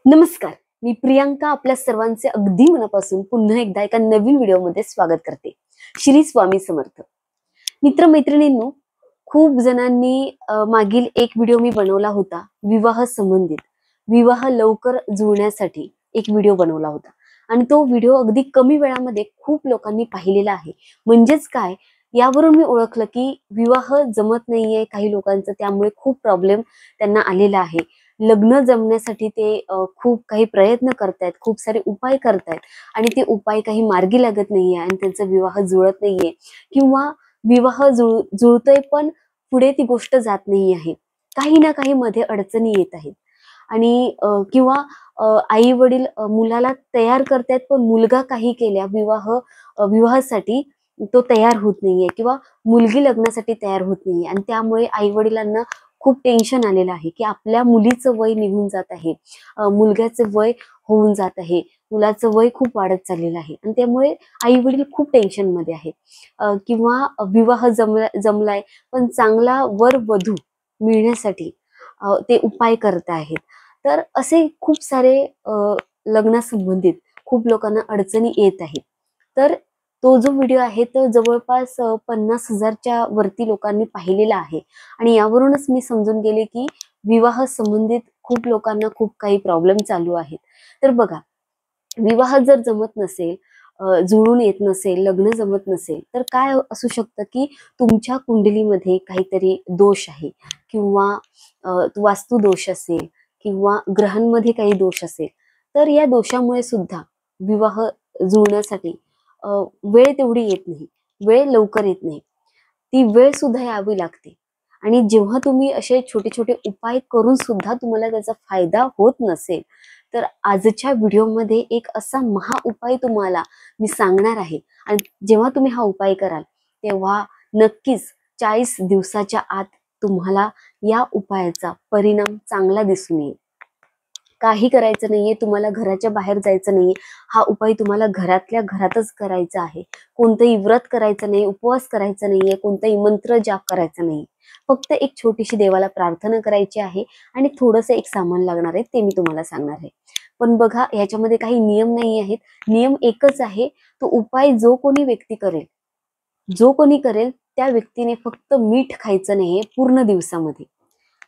नमस्कार, मी प्रियांका आपल्या सर्वांचे अगदी मनापासून पुन्हा एकदा एका नवीन व्हिडिओमध्ये स्वागत करते. श्री स्वामी समर्थ. मित्रमैत्रिणींनो, खूप जणांनी मागील एक व्हिडिओ मी बनवला होता विवाह संबंधित, विवाह लवकर जुळण्यासाठी एक व्हिडिओ बनवला होता आणि तो व्हिडिओ अगदी कमी वेळामध्ये खूप लोकांनी पाहिलेला आहे. म्हणजेच काय, यावरून मी ओळखलं की विवाह जमत नाहीये काही लोकांचं, त्यामुळे खूप प्रॉब्लेम त्यांना आलेला आहे. लग्न जमण्यासाठी ते खूप काही प्रयत्न करतायत, खूप सारे उपाय करतायत आणि ते उपाय काही मार्गी लागत नाहीये आणि त्यांचा विवाह जुळत नाहीये किंवा विवाह जुळतोय पण पुढे ती गोष्ट जात नाही आहे. काही ना काही मध्ये अडचणी येत आहेत आणि किंवा आई वडील मुलाला तयार करतायत पण मुलगा काही केल्या विवाहासाठी तो तयार होत नाहीये किंवा मुलगी लग्नासाठी तयार होत नाहीये आणि त्यामुळे आई वडिलांना खूप टेन्शन आलेलं आहे की आपल्या मुलीचं वय निघून जात आहे, मुलग्याचं वय होऊन जात आहे, मुलाचं वय खूप वाढत चाललेलं आहे आणि त्यामुळे आई वडील खूप टेन्शन मध्ये आहेत. किंवा विवाह जमलाय पण चांगला वर वधू मिळण्यासाठी ते उपाय करत आहेत. तर असे खूप सारे लग्नासंबंधित खूप लोकांना अडचणी येत आहेत. तर तो जो व्हिडिओ आहे तो जवळपास 50,000च्या वरती लोकांनी पाहिलेला आहे आणि यावरूनच मी समजून गेले की विवाह संबंधित खूप लोकांना खूप काही प्रॉब्लेम चालू आहेत. तर बघा, विवाह जर जमत नसेल, जुळून येत नसेल, लग्न जमत नसेल, तर काय असू शकतं की तुमच्या कुंडलीमध्ये काहीतरी दोष आहे किंवा वास्तू दोष असेल किंवा ग्रहांमध्ये काही दोष असेल. तर या दोषामुळे सुद्धा विवाह जुळण्यासाठी वेळ तेवढी येत नाही, वेळ लवकर येत नाही, ती वेळ सुद्धा यावी लागते. आणि जेव्हा तुम्ही असे छोटे छोटे उपाय करून सुद्धा तुम्हाला त्याचा फायदा होत नसेल, तर आजच्या व्हिडिओमध्ये एक असा महा उपाय तुम्हाला मी सांगणार आहे आणि जेव्हा तुम्ही हा उपाय कराल तेव्हा नक्कीच 40 दिवसाच्या आत तुम्हाला या उपायाचा परिणाम चांगला दिसून येईल. काही करायचं नाहीये, तुम्हाला घराच्या बाहेर जायचं नाहीये. हा उपाय तुम्हाला घरातल्या घरातच करायचा आहे. कोणतंही व्रत करायचं नाही, उपवास करायचा नाहीये, कोणताही मंत्र जाप करायचा नाही. फक्त एक छोटीशी देवाला प्रार्थना करायची आहे आणि थोडंसं एक सामान लागणार आहे, ते मी तुम्हाला सांगणार आहे. पण बघा, ह्याच्यामध्ये काही नियम नाही आहेत. नियम एकच आहे, तो उपाय जो कोणी करेल त्या व्यक्तीने फक्त मीठ खायचं नाहीये पूर्ण दिवसामध्ये.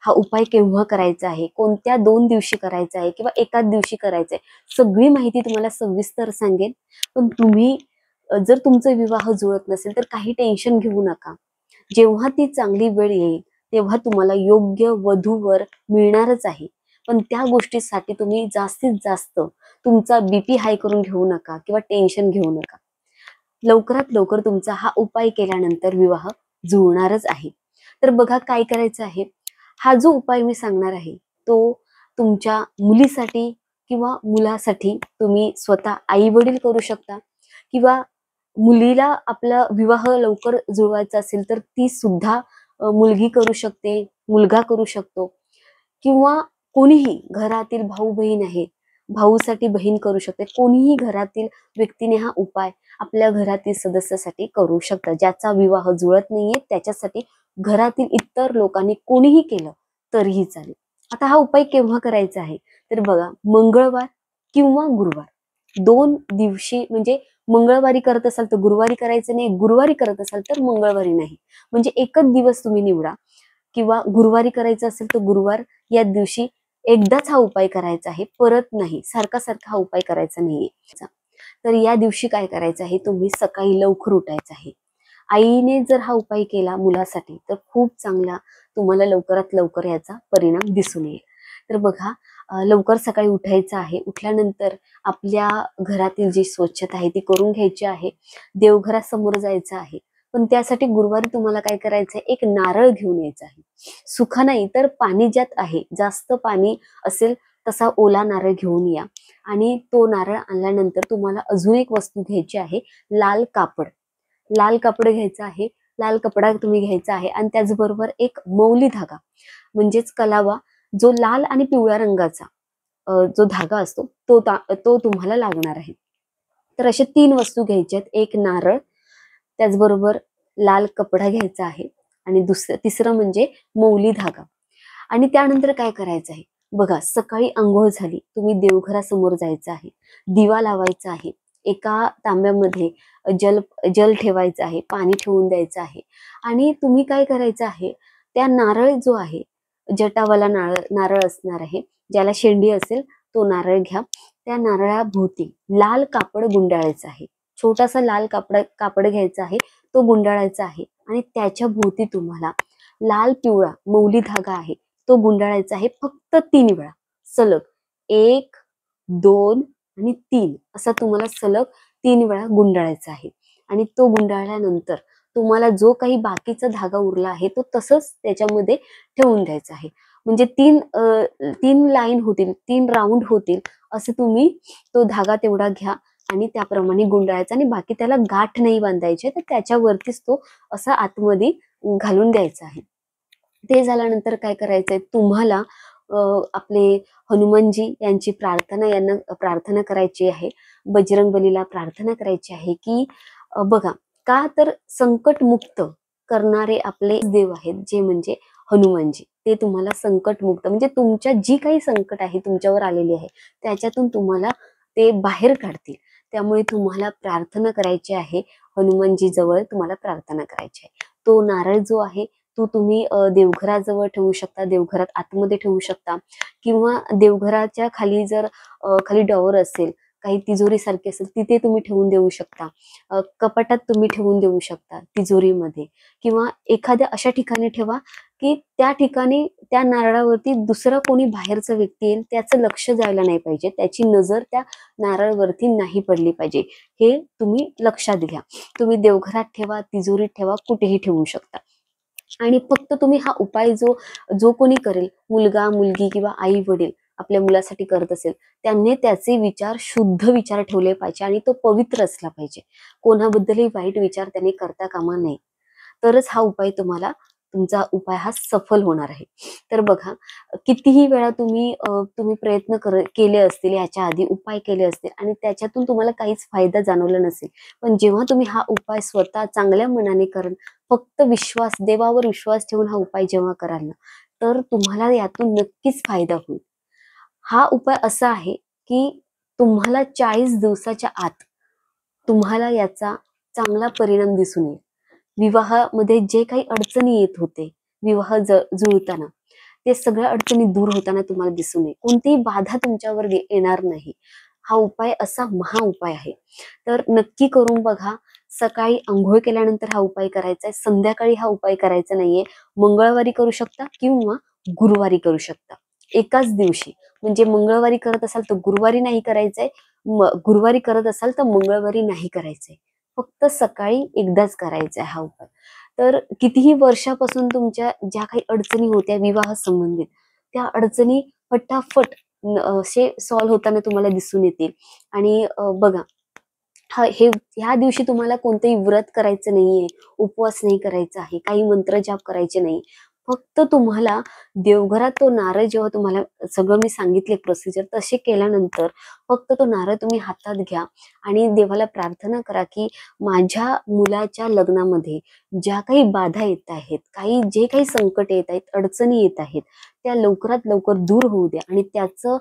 हा उपाय केव्हा करायचा आहे, कोणत्या 2 दिवशी करायचा आहे किंवा एकाच दिवशी करायचा आहे, सगळी माहिती तुम्हाला सविस्तर सांगेन. पण तुम्ही जर तुमचा विवाह जुळत नसेल तर काही टेन्शन घेऊ नका. जेव्हा ती चांगली वेळ येईल तेव्हा तुम्हाला योग्य वधूवर मिळणारच आहे. पण त्या गोष्टीसाठी तुम्ही जास्तीत जास्त तुमचा बीपी हाय करून घेऊ नका किंवा टेन्शन घेऊ नका. लवकरात लवकर तुमचा हा उपाय केल्यानंतर विवाह जुळणारच आहे. तर बघा काय करायचं आहे. हा जो उपाय मी सांगणार आहे तो तुमच्या मुलीसाठी किंवा मुलासाठी तुम्ही स्वतः आई वडील करू शकता किंवा मुलीला आपला विवाह लवकर जुळवायचा असेल तर ती सुद्धा मुलगी करू शकते, मुलगा करू शकतो किंवा कोणीही घरातील भाऊ बहीण आहे, भाऊसाठी बहीण करू शकते. कोणीही घरातील व्यक्तीने हा उपाय आपल्या घरातील सदस्यासाठी करू शकता. ज्याचा विवाह जुळत नाहीये त्याच्यासाठी घरातील इतर लोकांनी कोणीही केलं तरीही चालेल. आता हा उपाय केव्हा करायचा आहे तर बघा, मंगळवार किंवा गुरुवार 2 दिवशी, म्हणजे मंगळवारी करत असाल तर गुरुवारी करायचं नाही, गुरुवारी करत असाल तर मंगळवारी नाही. म्हणजे एकच दिवस तुम्ही निवडा किंवा गुरुवारी करायचं असेल तर गुरुवार या दिवशी एकदाच हा उपाय करायचा आहे, परत नाही, सारखा सारखा हा उपाय करायचा नाहीये. तर या दिवशी काय करायचं आहे, तुम्ही सकाळी लवकर उठायचं आहे. आईने जर हा उपाय केला मुलासाठी तर खूप चांगला तुम्हाला लवकरात लवकर याचा परिणाम दिसून येईल. तर बघा, लवकर सकाळी उठायचं आहे. उठल्यानंतर आपल्या घरातील जी स्वच्छता आहे ती करून घ्यायची आहे. देवघरासमोर जायचं आहे. पण त्यासाठी गुरुवारी तुम्हाला काय करायचंय, एक नारळ घेऊन यायचा आहे. सुखा नाही तर पाणी ज्यात आहे, जास्त पाणी असेल तसा ओला नारळ घेऊन या. आणि तो नारळ आणल्यानंतर तुम्हाला अजून एक वस्तू घ्यायची आहे, लाल कापड. लाल कापड घ्यायचं आहे, लाल कपडा तुम्ही घ्यायचा आहे आणि त्याचबरोबर एक मौली धागा म्हणजेच कलावा, जो लाल आणि पिवळ्या रंगाचा जो धागा असतो तो तुम्हाला लागणार आहे. तर अशा 3 वस्तू घ्यायच्यात. एक नारळ, त्याचबरोबर लाल कपडा घ्यायचा आहे आणि तिसरं म्हणजे मौली धागा. आणि त्यानंतर काय करायचं आहे, बघा, सकाळी आंघोळ झाली, तुम्ही देवघरासमोर जायचं आहे, दिवा लावायचा आहे, एका तांब्यामध्ये जल जल ठेवायचं आहे, पाणी ठेवून द्यायचं आहे. आणि तुम्ही काय करायचं आहे, त्या नारळ जो आहे, जटावाला नारळ नारळ असणार आहे, ज्याला शेंडी असेल तो नारळ घ्या. त्या नारळाभोवती लाल कापड गुंडाळायचं आहे. छोटासा लाल कापड घ्यायचा आहे, तो गुंडाळायचा आहे आणि त्याच्या भोवती तुम्हाला लाल पिवळा मौली धागा आहे, तो गुंडाळायचा आहे फक्त 3 वेळा सलग. 1, 2 आणि 3 असा तुम्हाला सलग 3 वेळा गुंडाळायचा आहे. आणि तो गुंडाळल्यानंतर तुम्हाला जो काही बाकीचा धागा उरला आहे तो तसंच त्याच्यामध्ये ठेवून द्यायचा आहे. म्हणजे 3 लाईन होतील, 3 राऊंड होतील, असं तुम्ही तो धागा तेवढा घ्या आणि त्याप्रमाणे गुंडाळायचा आणि बाकी त्याला गाठ नाही बांधायची, तर त्याच्यावरतीच तो असा आतमध्ये घालून द्यायचा आहे. ते झाल्यानंतर काय करायचंय तुम्हाला, आपले हनुमानजी यांची यांना प्रार्थना करायची आहे, बजरंग बलीला प्रार्थना करायची आहे की बघा, का तर संकटमुक्त करणारे आपले देव आहेत जे म्हणजे हनुमानजी. ते तुम्हाला संकटमुक्त म्हणजे तुमच्या जी काही संकट आहे तुमच्यावर आलेली आहे त्याच्यातून तुम्हाला ते बाहेर काढतील. त्यामुळे तुम्हाला प्रार्थना करायची आहे, हनुमानजी जवळ तुम्हाला प्रार्थना करायची आहे. तो नारळ जो आहे तो तुम्ही देवघराजवळ ठेवू शकता, देवघरात आतमध्ये ठेवू शकता, किंवा देवघराच्या खाली जर खाली डॉवर असेल, काही तिजोरी सारखी असेल, तिथे तुम्ही ठेवून देऊ शकता. कपाटात तुम्ही ठेवून देऊ शकता, तिजोरीमध्ये, किंवा एखाद्या अशा ठिकाणी ठेवा की त्या ठिकाणी त्या नारळावरती दुसरा कोणी बाहेरचा व्यक्ती येईल त्याचं लक्ष जायला नाही पाहिजे, त्याची नजर त्या नारळावरती नाही पडली पाहिजे. हे तुम्ही लक्षात घ्या. तुम्ही देवघरात ठेवा, तिजोरीत ठेवा, कुठेही ठेवू शकता. आणि फक्त तुम्ही हा उपाय जो जो कोणी करेल, मुलगा मुलगी किंवा आई वडील आपल्या मुलासाठी करत असेल, त्यांनी त्याचे विचार शुद्ध विचार ठेवले पाहिजे आणि तो पवित्र असला पाहिजे. कोणाबद्दलही वाईट विचार त्यांनी करता कामा नये. तरच हा उपाय तुमचा उपाय हा सफल होणार आहे. तर बघा, कितीही वेळा तुम्ही प्रयत्न केले असतील, याच्या आधी उपाय केले असतील आणि त्याच्यातून तुम्हाला काहीच फायदा जाणवला नसेल, पण जेव्हा तुम्ही हा उपाय स्वतः चांगल्या मनाने कराल, फक्त देवावर विश्वास ठेवून हा उपाय जेव्हा कराल ना, तर तुम्हाला यातून नक्कीच फायदा होईल. हा उपाय असा आहे की तुम्हाला 40 दिवसाच्या आत तुम्हाला याचा चांगला परिणाम दिसून येईल. विवाहामध्ये जे काही अडचणी येत होते, विवाह जुळताना, ते सगळ्या अडचणी दूर होताना तुम्हाला दिसून येईल. कोणतीही बाधा तुमच्यावर येणार नाही. हा उपाय असा महा उपाय आहे. तर नक्की करून बघा. सकाळी अंघोळ केल्यानंतर हा उपाय करायचा आहे, संध्याकाळी हा उपाय करायचा नाहीये. मंगळवारी करू शकता किंवा गुरुवारी करू शकता, एकाच दिवशी. म्हणजे मंगळवारी करत असाल तर गुरुवारी नाही करायचंय, गुरुवारी करत असाल तर मंगळवारी नाही करायचंय. फक्त सकाळी एकदाच करायचा आहे हा उपाय. तर कितीही वर्षापासून तुमच्या ज्या काही अडचणी होत्या विवाह संबंधित, त्या अडचणी फटाफट असे सॉल्व्ह होताना तुम्हाला दिसून येतील. आणि बघा, ह्या दिवशी तुम्हाला कोणतंही व्रत करायचं नाहीये, उपवास नाही करायचा आहे, काही मंत्र जाप करायचे नाही. फक्त तुम्हाला देवघरात तो नारळ, जेव्हा तुम्हाला सगळं मी सांगितले प्रोसिजर तसे केल्यानंतर, फक्त तो नारळ तुम्ही हातात घ्या आणि देवाला प्रार्थना करा की माझ्या मुलाच्या लग्नामध्ये ज्या काही बाधा येत आहेत, जे काही संकट येत आहेत, अडचणी येत आहेत, त्या लवकरात लवकर दूर होऊ द्या आणि त्याचं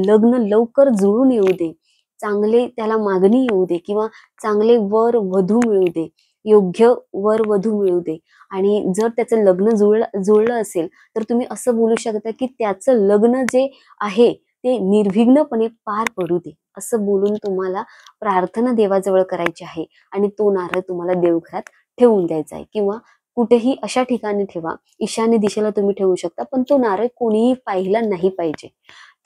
लग्न लवकर जुळून येऊ दे. चांगले त्याला मागणी येऊ दे किंवा चांगले वर वधू मिळू दे, योग्य वर वधू मिळू दे. आणि जर त्याचं लग्न जुळलं असेल तर तुम्ही असं बोलू शकता की त्याचं लग्न जे आहे ते निर्विघ्नपणे पार पडू दे, असं बोलून तुम्हाला प्रार्थना देवाजवळ करायची आहे. आणि तो नारळ तुम्हाला देवघरात ठेवून द्यायचा आहे, किंवा कुठेही अशा ठिकाणी ठेवा, ईशान्य दिशेला तुम्ही ठेवू शकता, पण तो नारळ कोणीही पाहिला नाही पाहिजे.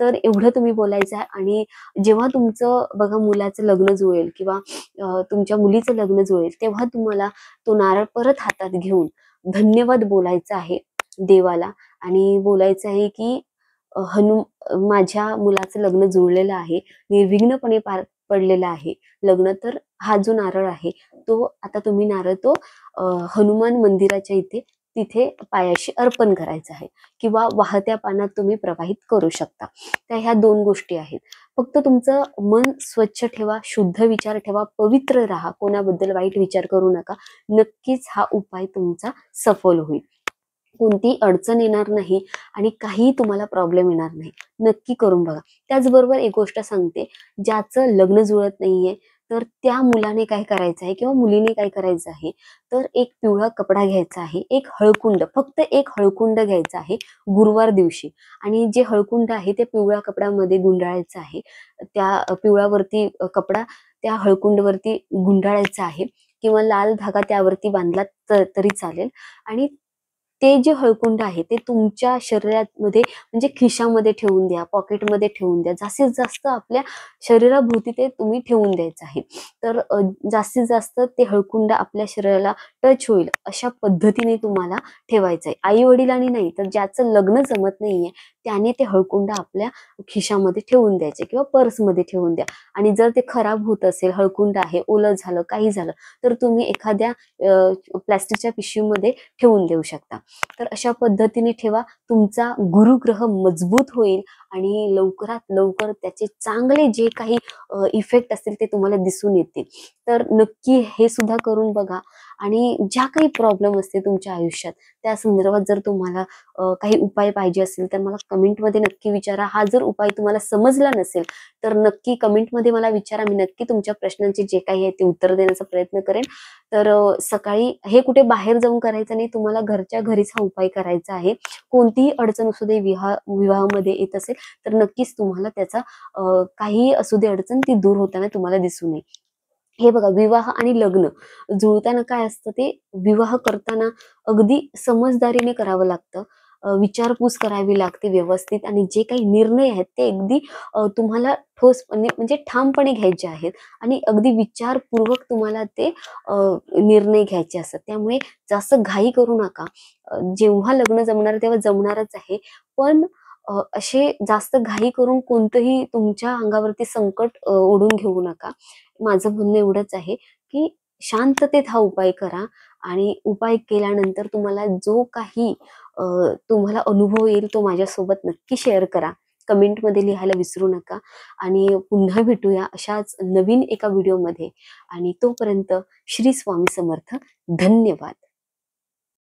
तर एवढं तुम्ही बोलायचं आहे. आणि जेव्हा तुमचं बघा मुलाचं लग्न जुळेल किंवा तुमच्या मुलीचं लग्न जुळेल, तेव्हा तुम्हाला तो नारळ परत हातात घेऊन धन्यवाद बोलायचा आहे देवाला. आणि बोलायचं आहे की माझ्या मुलाचं लग्न जुळलेलं आहे, निर्विघ्नपणे पार पडलेलं आहे लग्न. तर हा जो नारळ आहे तो आता तुम्ही नारळ तो हनुमान मंदिराच्या तिथे पायाशी अर्पण करायचं आहे, किंवा वाहत्या पानात तुम्ही प्रवाहित करू शकता. तर ह्या 2 गोष्टी आहेत. फक्त तुमचं मन स्वच्छ ठेवा, शुद्ध विचार ठेवा, पवित्र राहा, कोणाबद्दल वाईट विचार करू नका. नक्कीच हा उपाय तुमचा सफल होईल. कोणती अडचण येणार नाही आणि काही तुम्हाला प्रॉब्लेम येणार नाही. नक्की करून बघा. त्याचबरोबर एक गोष्ट सांगते, ज्याचं लग्न जुळत नाहीये, तर त्या मुलाने काय करायचं आहे किंवा मुलीने काय करायचं आहे, तर एक पिवळा कपडा घ्यायचा आहे, एक हळकुंड, फक्त एक हळकुंड घ्यायचा आहे गुरुवार दिवशी आणि जे हळकुंड आहे ते पिवळ्या कपड्यामध्ये गुंडाळायचं आहे. त्या पिवळावरती कपडा त्या हळकुंडवरती गुंडाळायचा आहे किंवा लाल धागा त्यावरती बांधला तरी चालेल आणि ते जे हळकुंड आहे ते तुमच्या शरीरामध्ये म्हणजे खिशामध्ये ठेवून द्या, पॉकेटमध्ये ठेवून द्या. जास्तीत जास्त आपल्या शरीराभोवती ते तुम्ही ठेवून द्यायचं आहे. तर जास्तीत जास्त ते हळकुंड आपल्या शरीराला टच होईल अशा पद्धतीने तुम्हाला ठेवायचं आहे. आई-वडिलांनी नाही, तर ज्याचं लग्न जमत नाहीये त्याने ते हळकुंड आपल्या खिशामध्ये ठेवून द्यायचे किंवा पर्समध्ये ठेवून द्या. आणि जर ते खराब होत असेल, हळकुंड आहे, ओलं झालं, काही झालं, तर तुम्ही एखाद्या प्लास्टिकच्या पिशवीमध्ये ठेवून देऊ शकता. तर अशा पद्धतीने ठेवा. तुमचा गुरुग्रह मजबूत होईल आणि लवकरात लवकर त्याचे चांगले जे काही इफेक्ट असतील ते तुम्हाला दिसून येतील. तर नक्की हे सुद्धा करून बघा आणि ज्या काही प्रॉब्लेम असते तुमच्या आयुष्यात त्या संदर्भात जर तुम्हाला काही उपाय पाहिजे असेल तर मला कमेंटमध्ये नक्की विचारा. हा जर उपाय तुम्हाला समजला नसेल तर नक्की कमेंटमध्ये मला विचारा. मी नक्की तुमच्या प्रश्नांचे जे काही आहे ते उत्तर देण्याचा प्रयत्न करेन. तर सकाळी हे कुठे बाहेर जाऊन करायचं नाही, तुम्हाला घरच्या घरीच हा उपाय करायचा आहे. कोणतीही अडचण असू दे, विवाहामध्ये येत असेल तर नक्कीच तुम्हाला त्याचा काही असू दे अडचण ती दूर होताना तुम्हाला दिसून येईल. हे बघा, विवाह आणि लग्न जुळताना काय असतं, ते विवाह करताना अगदी समजदारीने करावं लागतं. विचारपूस करावी लागते व्यवस्थित आणि जे काही निर्णय आहेत ते अगदी तुम्हाला ठोसपणे म्हणजे ठामपणे घ्यायचे आहेत आणि अगदी विचारपूर्वक तुम्हाला ते निर्णय घ्यायचे असतात. त्यामुळे जास्त घाई करू नका. जेव्हा लग्न जमणार तेव्हा जमणारच आहे. पण असे जास्त घाई करून कोणतंही तुमच्या अंगावरती संकट ओढून घेऊ नका. माझं म्हणणं एवढंच आहे, की शांततेत हा उपाय करा आणि उपाय केल्यानंतर तुम्हाला जो काही तुम्हाला अनुभव येईल तो माझ्यासोबत नक्की शेअर करा. कमेंटमध्ये लिहायला विसरू नका आणि पुन्हा भेटूया अशाच नवीन एका व्हिडिओमध्ये आणि तोपर्यंत श्री स्वामी समर्थ. धन्यवाद.